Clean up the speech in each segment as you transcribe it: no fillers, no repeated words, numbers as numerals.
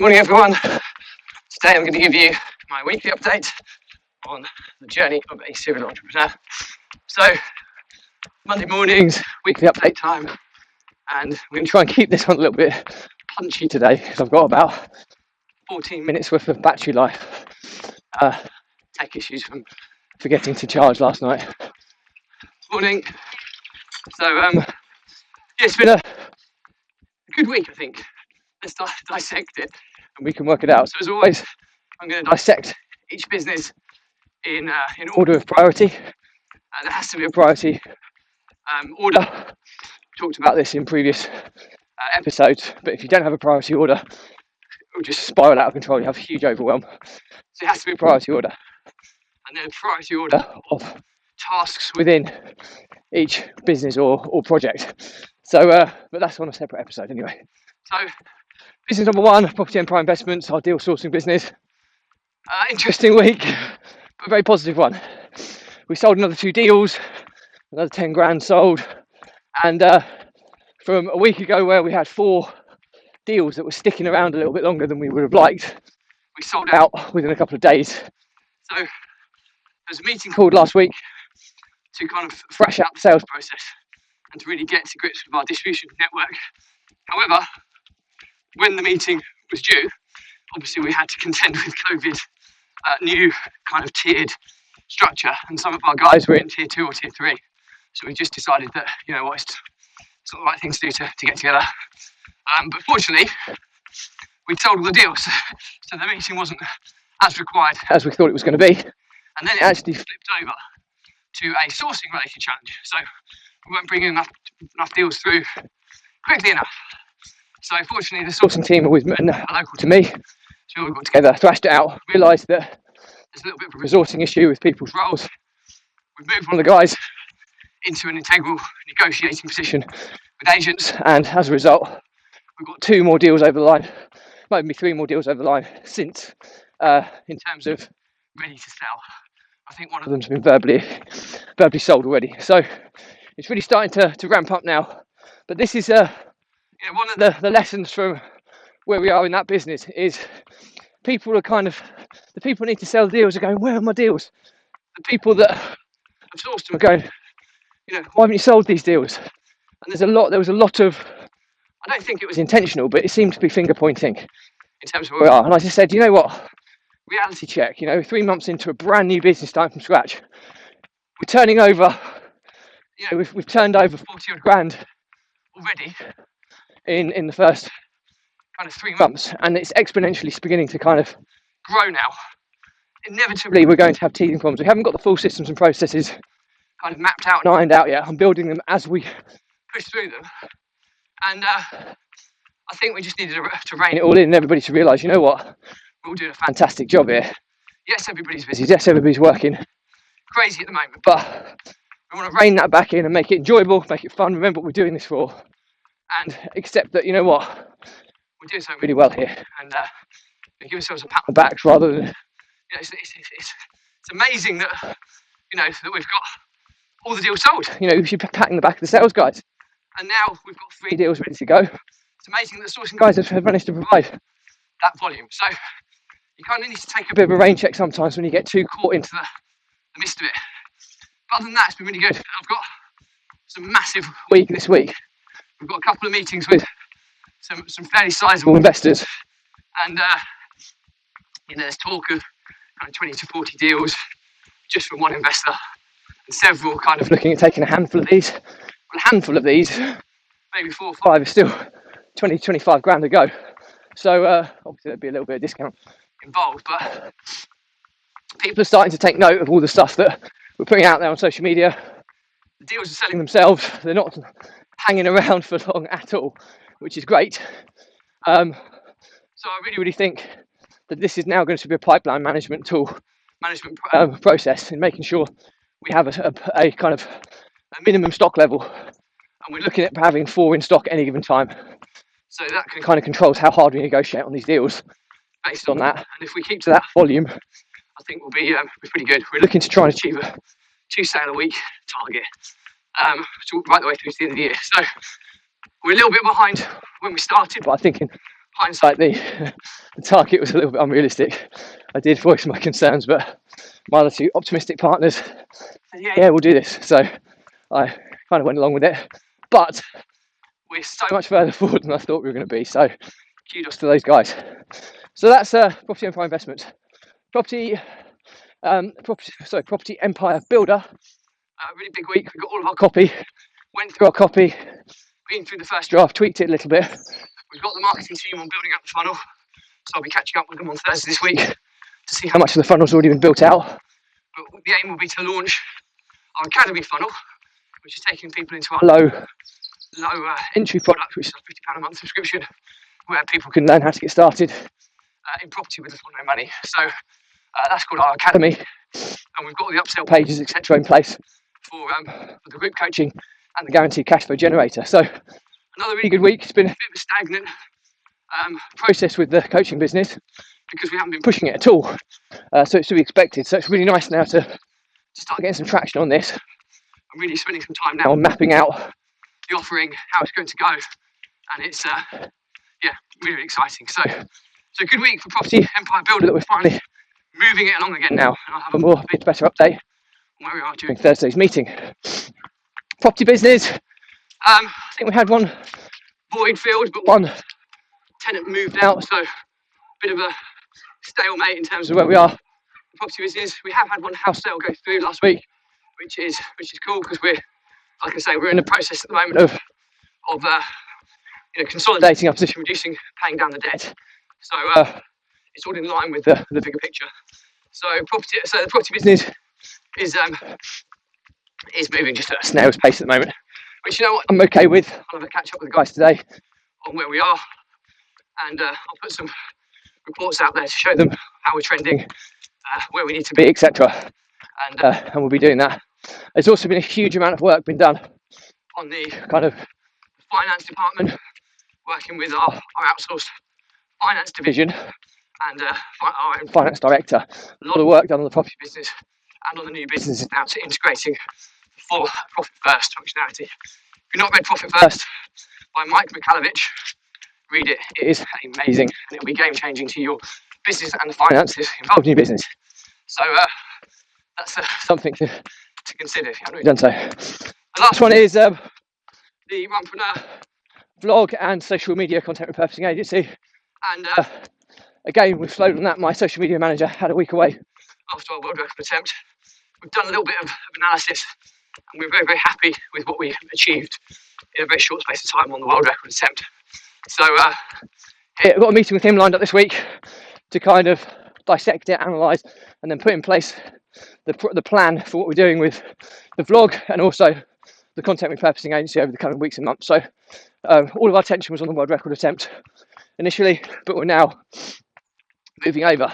Morning everyone. Today I'm going to give you my weekly update on the journey of a serial entrepreneur. So Monday mornings, weekly update time, and we're going to try and keep this one a little bit punchy today because I've got about 14 minutes worth of battery life. Tech issues from forgetting to charge last night. Morning. So it's been a good week, I think. Let's dissect it and we can work it out. So as always, I'm going to dissect each business in order of priority. There has to be a priority order. Talked about this in previous episodes, but if you don't have a priority order, it will just spiral out of control. You have huge overwhelm. So it has to be a priority order, and then a priority order of tasks within each business or project. So, but that's on a separate episode anyway. So, business number one, property empire investments, our deal sourcing business. Interesting week, but a very positive one. We sold another 2 deals, another 10 grand sold, and from a week ago where we had 4 deals that were sticking around a little bit longer than we would have liked, we sold out within a couple of days. So there was a meeting called last week to kind of fresh out the sales process and to really get to grips with our distribution network. However, when the meeting was due, obviously we had to contend with COVID new kind of tiered structure, and some of our guys were in tier 2 or tier 3. So we just decided that, you know what, it's not the right thing to do to get together. But fortunately, we sold all the deals, so the meeting wasn't as required as we thought it was going to be. And then it actually flipped over to a sourcing related challenge. So we weren't bringing enough deals through quickly enough. So fortunately, the sourcing team are local to me. So we got together, thrashed it out, realised that there's a little bit of a resourcing issue with people's roles. We've moved one of the guys into an integral negotiating position with agents, and as a result, we've got 2 more deals over the line, maybe 3 more deals over the line since, in terms of ready to sell. I think one of them's been verbally sold already. So it's really starting to ramp up now. But this is one of the lessons from where we are in that business is people are kind of, the people who need to sell deals are going, where are my deals? The people that have sourced them are going, why haven't you sold these deals? And there was a lot of, I don't think it was intentional, but it seemed to be finger pointing in terms of where we are. And I just said, you know what, reality check, 3 months into a brand new business starting from scratch, we're turning over, we've turned over 40 odd grand already in the first kind of 3 months, and it's exponentially beginning to kind of grow now. Inevitably, we're going to have teething problems. We haven't got the full systems and processes kind of mapped out and ironed out yet. I'm building them as we push through them, and I think we just needed to rein it all in and everybody to realise, you know what, we're all doing a fantastic job here. Yes, everybody's busy. Yes, everybody's working crazy at the moment, but we want to rein that back in and make it enjoyable, make it fun. Remember what we're doing this for, and accept that, you know what, we're doing something really well here, and give ourselves a pat on the back rather than, it's amazing that, that we've got all the deals sold. We should be patting the back of the sales guys. And now we've got 3 deals ready to go. It's amazing that the sourcing guys have managed to provide that volume. So you kind of need to take a bit of a rain check sometimes when you get too caught into the midst of it. But other than that, it's been really good. I've got some massive week this week. We've got a couple of meetings with some fairly sizable investors, and there's talk of kind of 20 to 40 deals just from one investor, and several kind of looking at taking a handful of these. Well, a handful of these, maybe 4 or 5, is still 20, 25 grand to go. So obviously there'd be a little bit of discount involved, but people are starting to take note of all the stuff that we're putting out there on social media. The deals are selling themselves. They're not hanging around for long at all, which is great. So I really think that this is now going to be a pipeline management process in making sure we have a kind of a minimum stock level, and we're looking at having 4 in stock at any given time. So that kind of controls how hard we negotiate on these deals based on that. And if we keep to that volume, I think we'll be pretty good. We're looking to try and achieve a 2 sale a week target, right the way through to the end of the year. So we're a little bit behind when we started, but I think in hindsight, the target was a little bit unrealistic. I did voice my concerns, but my other two optimistic partners said, yeah, we'll do this. So I kind of went along with it. But we're so much further forward than I thought we were going to be. So kudos to those guys. So that's Property Empire Investments. Property Empire Builder. Really big week. We got all of our copy. Went through our copy. Been through the first draft. Tweaked it a little bit. We've got the marketing team on building out the funnel. So I'll be catching up with them on Thursday this week to see how much of the funnel's already been built out. But the aim will be to launch our academy funnel, which is taking people into our low entry product, which is a £50 a month subscription, where people can learn how to get started in property with little or no money. So that's called our academy, and we've got all the upsell pages, etc., in place for the group coaching and the guaranteed cash flow generator. So another really good week. It's been a bit of a stagnant process with the coaching business because we haven't been pushing it at all. So it's to be expected. So it's really nice now to start getting some traction on this. I'm really spending some time now on mapping out the offering, how it's going to go, and it's really, really exciting. So good week for Property Empire Builder that we're finally moving it along again now, and I'll have a bit better update on where we are during Thursday's meeting. Property business, I think we had one void filled, but one tenant moved out, so a bit of a stalemate in terms of where we are in property business. We have had one house sale go through last week, which is cool because we're, like I say, we're in the process at the moment of consolidating our position, reducing, paying down the debt. So it's all in line with the bigger picture. So the property business is moving just at a snail's pace at the moment, which, you know what, I'm okay with. I'll have a catch up with the guys today on where we are, and I'll put some reports out there to show them how we're trending, where we need to be, etc. And we'll be doing that. There's also been a huge amount of work being done on the kind of finance department, working with our outsourced finance division and our own finance director. A lot of work done on the property business and on the new businesses now to integrating the full Profit First functionality. If you've not read Profit First by Mike Michalowicz, read it. It is amazing, and it'll be game changing to your business and the finances involved in your business. So that's something to consider if you haven't already done so. The last one is the Runpreneur vlog and social media content repurposing agency, and again we've slowed on that. My social media manager had a week away after our world record attempt. We've done a little bit of analysis, and we're very, very happy with what we achieved in a very short space of time on the world record attempt. So I've got a meeting with him lined up this week to kind of dissect it, analyse, and then put in place the plan for what we're doing with the vlog and also the content repurposing agency over the coming weeks and months. So all of our attention was on the world record attempt initially, but we're now moving over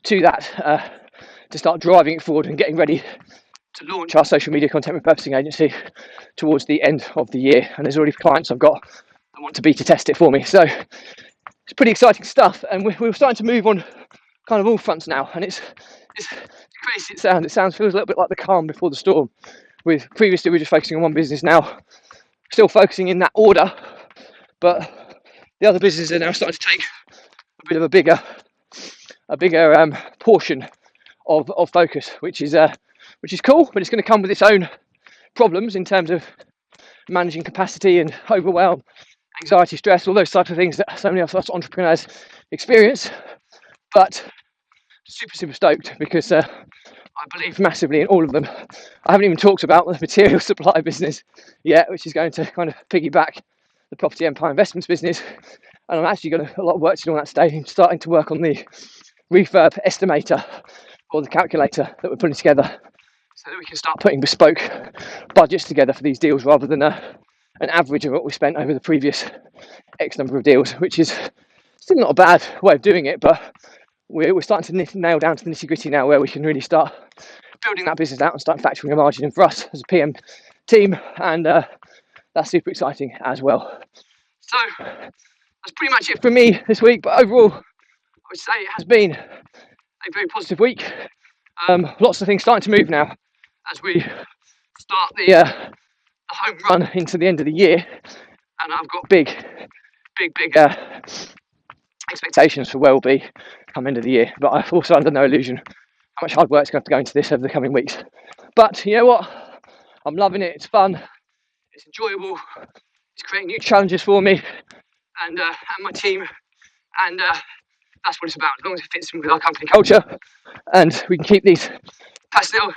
to that to start driving it forward and getting ready to launch our social media content repurposing agency towards the end of the year. And there's already clients I've got that want to beta test it for me. So it's pretty exciting stuff, and we're starting to move on kind of all fronts now. And it's crazy. It feels a little bit like the calm before the storm. With previously we were just focusing on one business, now still focusing in that order, but the other businesses are now starting to take a bit of a bigger portion of focus, which is cool, but it's going to come with its own problems in terms of managing capacity and overwhelm, anxiety, stress, all those types of things that so many of us entrepreneurs experience. But super stoked because I believe massively in all of them. I haven't even talked about the material supply business yet, which is going to kind of piggyback the Property Empire Investments business. And I'm actually got a lot of work to do on that stage, and starting to work on the refurb estimator or the calculator that we're putting together, so that we can start putting bespoke budgets together for these deals rather than an average of what we spent over the previous X number of deals, which is still not a bad way of doing it, but we're starting to nail down to the nitty gritty now, where we can really start building that business out and start factoring a margin in for us as a PM team, and that's super exciting as well. So that's pretty much it for me this week, but overall I would say it has been a very positive week. Lots of things starting to move now as we start the home run into the end of the year, and I've got big expectations for where we'll be come end of the year. But I'm also under no illusion how much hard work's going to have to go into this over the coming weeks. But you know what? I'm loving it. It's fun. It's enjoyable. It's creating new challenges for me and my team. And that's what it's about. As long as it fits in with our company culture and we can keep these personnel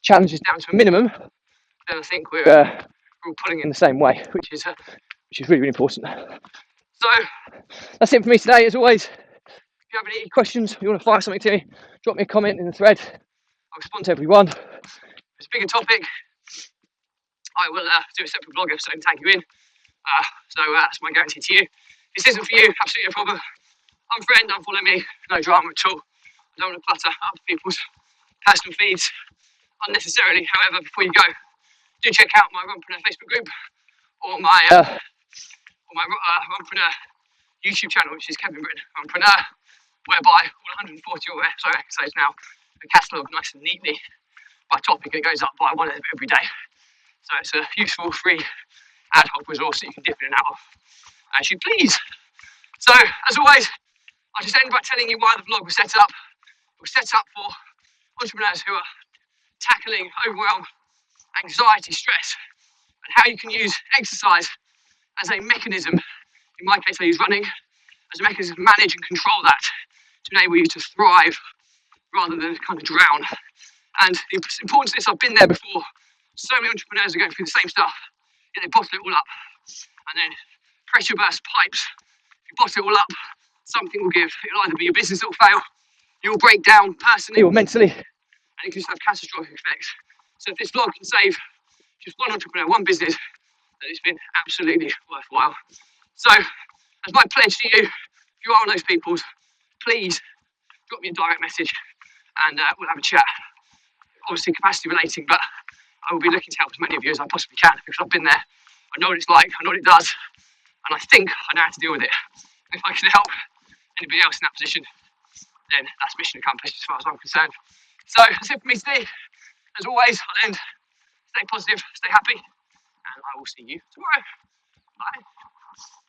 challenges down to a minimum, then I think we're all pulling in the same way, which is really, really important. So that's it for me today. As always, if you have any questions, if you want to fire something to me, drop me a comment in the thread. I'll respond to everyone. If it's a bigger topic, I will do a separate blog episode and tag you in. So that's my guarantee to you. If this isn't for you, absolutely no problem. Unfriend, unfollow me, no drama at all. I don't want to clutter up people's personal feeds unnecessarily. However, before you go, do check out my Runpreneur Facebook group or my Runpreneur YouTube channel, which is Kevin Britton Runpreneur, whereby all 140 episodes now are catalogued nice and neatly by topic, and it goes up by one every day. So it's a useful, free, ad hoc resource that you can dip in and out of as you please. So, as always, I'll just end by telling you why the vlog was set up. It was set up for entrepreneurs who are tackling overwhelm, anxiety, stress, and how you can use exercise as a mechanism. In my case, I use running as a mechanism to manage and control that, to enable you to thrive rather than kind of drown. And the importance of this, I've been there before. So many entrepreneurs are going through the same stuff, yet they bottle it all up. And then pressure burst pipes. If you bottle it all up, something will give. It'll either be your business that will fail, you'll break down personally or mentally, and it can just have catastrophic effects. So if this vlog can save just one entrepreneur, one business, then it's been absolutely worthwhile. So, as my pledge to you, if you are one of those people, please drop me a direct message and we'll have a chat. Obviously capacity relating, but I will be looking to help as many of you as I possibly can, because I've been there, I know what it's like, I know what it does, and I think I know how to deal with it. And if I can help anybody else in that position, then that's mission accomplished as far as I'm concerned. So that's it for me today. As always, I'll end. Stay positive, stay happy, and I will see you tomorrow. Bye.